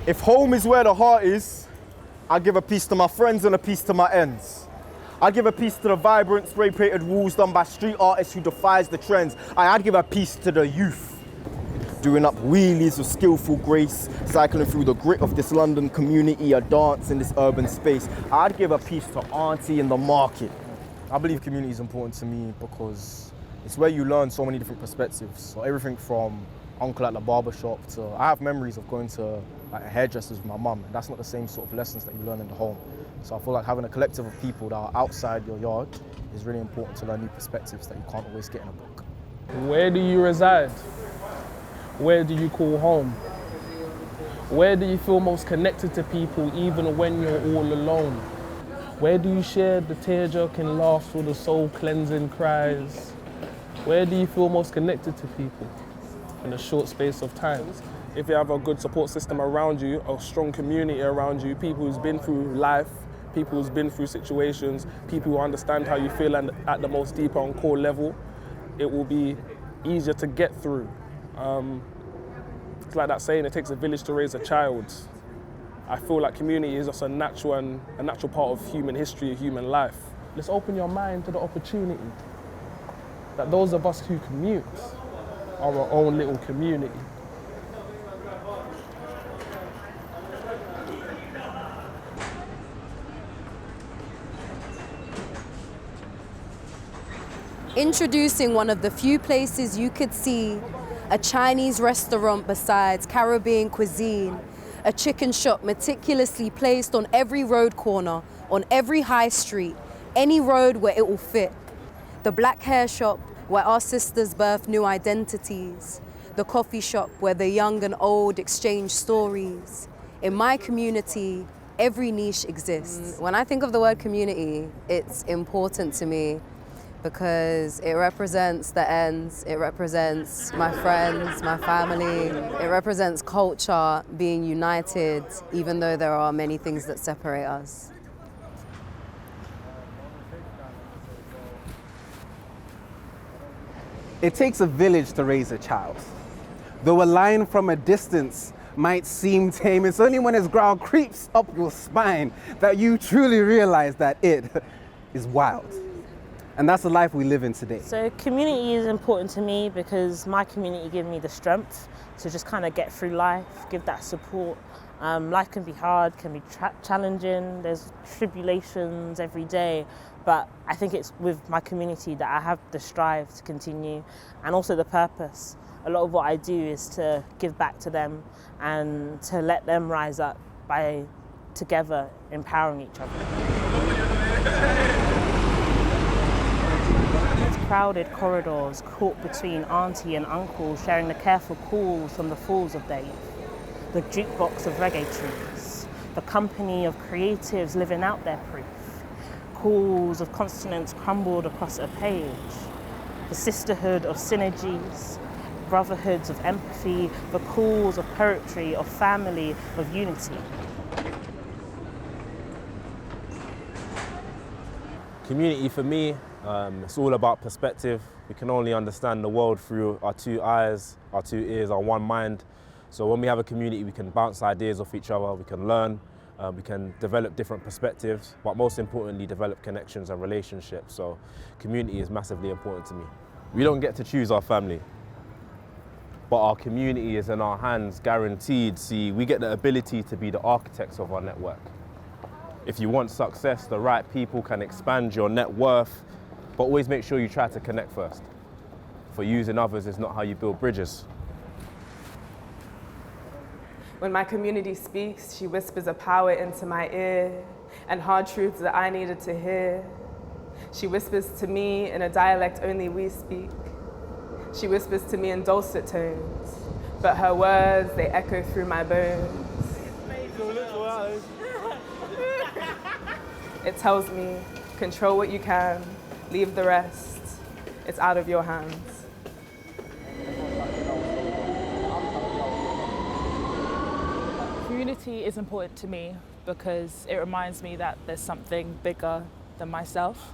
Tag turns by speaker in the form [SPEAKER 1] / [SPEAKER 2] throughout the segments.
[SPEAKER 1] If home is where the heart is, I give a piece to my friends and a piece to my ends. I give a piece to the vibrant spray-painted walls done by street artists who defies the trends. I'd give a piece to the youth, doing up wheelies with skillful grace, cycling through the grit of this London community, a dance in this urban space. I'd give a piece to Auntie in the market. I believe community is important to me because it's where you learn so many different perspectives. So everything from uncle at the barber shop to, I have memories of going to like a hairdresser's with my mum, and that's not the same sort of lessons that you learn in the home. So I feel like having a collective of people that are outside your yard is really important to learn new perspectives that you can't always get in a book.
[SPEAKER 2] Where do you reside? Where do you call home? Where do you feel most connected to people even when you're all alone? Where do you share the tear-jerking laughs or the soul-cleansing cries? Where do you feel most connected to people in a short space of time? If you have a good support system around you, a strong community around you, people who's been through life, people who's been through situations, people who understand how you feel and at the most deeper and core level, it will be easier to get through. It's like that saying, it takes a village to raise a child. I feel like community is just a natural part of human history, human life. Let's open your mind to the opportunity that those of us who commute are our own little community.
[SPEAKER 3] Introducing one of the few places you could see a Chinese restaurant besides Caribbean cuisine, a chicken shop meticulously placed on every road corner, on every high street, any road where it will fit. The black hair shop where our sisters birth new identities. The coffee shop where the young and old exchange stories. In my community, every niche exists. When I think of the word community, it's important to me because it represents the ends, it represents my friends, my family, it represents culture being united, even though there are many things that separate us.
[SPEAKER 4] It takes a village to raise a child. Though a line from a distance might seem tame, it's only when its growl creeps up your spine that you truly realize that it is wild. And that's the life we live in today.
[SPEAKER 5] So community is important to me because my community gives me the strength to just kind of get through life, give that support. Life can be hard, can be challenging, there's tribulations every day, but I think it's with my community that I have the strive to continue and also the purpose. A lot of what I do is to give back to them and to let them rise up by together empowering each other. Crowded corridors caught between auntie and uncle, sharing the careful calls from the falls of their youth. The jukebox of reggae tunes, the company of creatives living out their proof. Calls of consonants crumbled across a page. The sisterhood of synergies, brotherhoods of empathy, the calls of poetry, of family, of unity.
[SPEAKER 6] Community for me, it's all about perspective. We can only understand the world through our two eyes, our two ears, our one mind. So when we have a community, we can bounce ideas off each other, we can learn, we can develop different perspectives, but most importantly, develop connections and relationships. So community is massively important to me. We don't get to choose our family, but our community is in our hands, guaranteed. See, we get the ability to be the architects of our network. If you want success, the right people can expand your net worth, but always make sure you try to connect first. For using others is not how you build bridges.
[SPEAKER 7] When my community speaks, she whispers a power into my ear and hard truths that I needed to hear. She whispers to me in a dialect only we speak. She whispers to me in dulcet tones, but her words, they echo through my bones. It tells me, control what you can, leave the rest. It's out of your hands.
[SPEAKER 8] Community is important to me because it reminds me that there's something bigger than myself.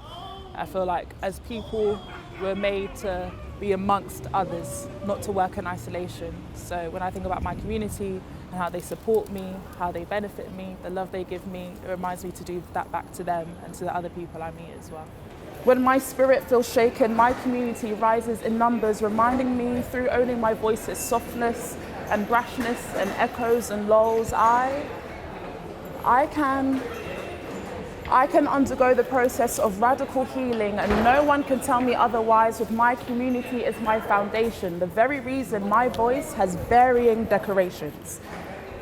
[SPEAKER 8] I feel like as people, we're made to be amongst others, not to work in isolation. So when I think about my community, and how they support me, how they benefit me, the love they give me. It reminds me to do that back to them and to the other people I meet as well. When my spirit feels shaken, my community rises in numbers, reminding me through owning my voice's softness and brashness and echoes and lulls, I can undergo the process of radical healing, and no one can tell me otherwise, with my community as my foundation, the very reason my voice has varying decorations.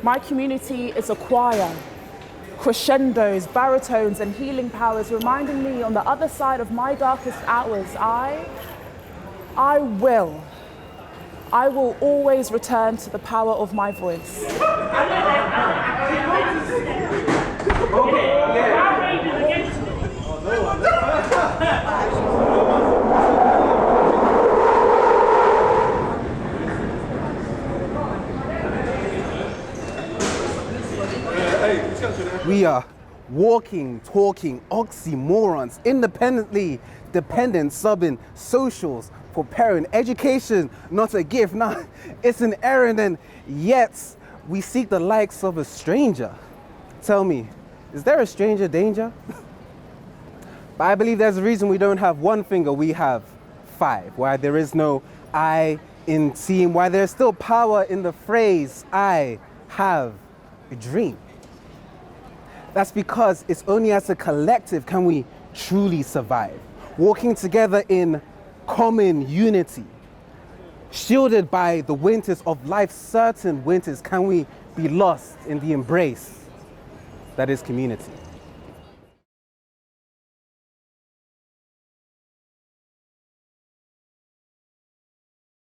[SPEAKER 8] My community is a choir, crescendos, baritones, and healing powers, reminding me on the other side of my darkest hours, I will always return to the power of my voice.
[SPEAKER 4] We are walking, talking oxymorons, independently dependent, subbing, socials, preparing, education, not a gift, nah, it's an errand, and yet we seek the likes of a stranger. Tell me, is there a stranger danger? But I believe there's a reason we don't have one finger, we have five. Why there is no I in team, why there's still power in the phrase, I have a dream. That's because it's only as a collective can we truly survive. Walking together in common unity, shielded by the winters of life's certain winters, can we be lost in the embrace that is community.